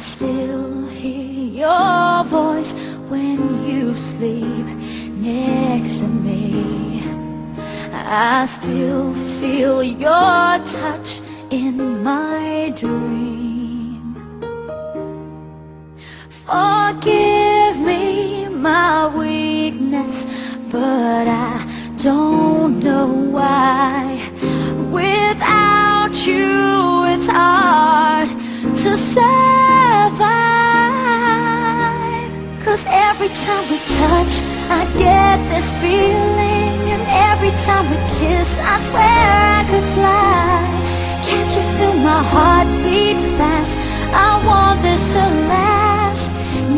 still hear your voice when you sleep next to me. I still feel your touch in my dream. Forgive me my weakness, but I don't know why. Without you it's hard to survive. 'Cause every time we touch I get this feeling, and every time we kiss I swear I could fly. Can't you feel my heart beat fast? I want this to last.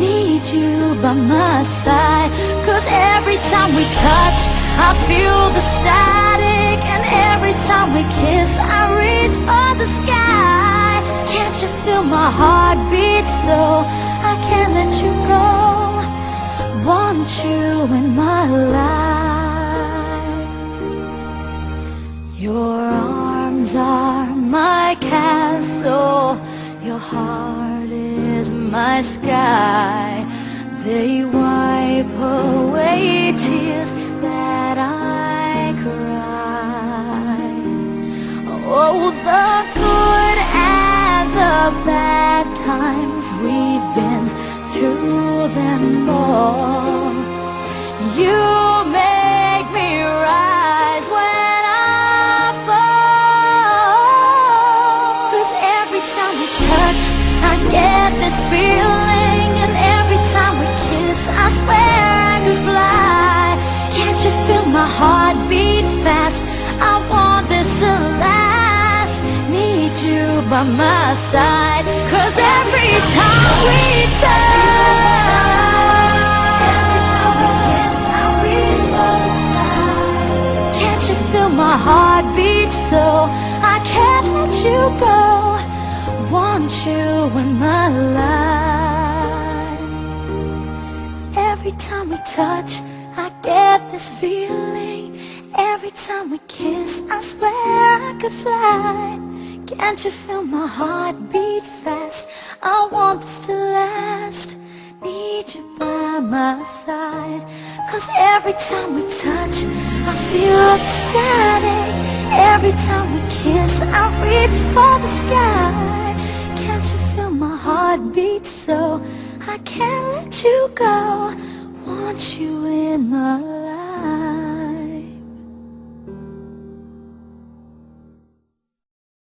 Need you by my side. 'Cause every time we touch I feel the static, and every time we kiss I reach for the sky. Can't you feel my heart beat so I can't let you go? Want you in my life. Your arms are my castle, your heart is my sky. They wipe away tears that I cry. Oh, the good and the bad times, we've been through them all. You make me rise when I fall. 'Cause every time we touch I get this feeling, and every time we kiss I swear I could fly. Can't you feel my heart beat fast? I want this to last. Need you by my side. 'Cause every time we touch, every time we kiss I reach for the sky. Can't you feel my heart beat so I can't let you go? Want you in my life. Every time we touch I get this feeling, every time we kiss I swear I could fly. Can't you feel my heart beat fast? I want this to last. Need you by my side. 'Cause every time we touch I feel the static, every time we kiss I reach for the sky. Can't you feel my heart beat so I can't let you go? Want you in my life.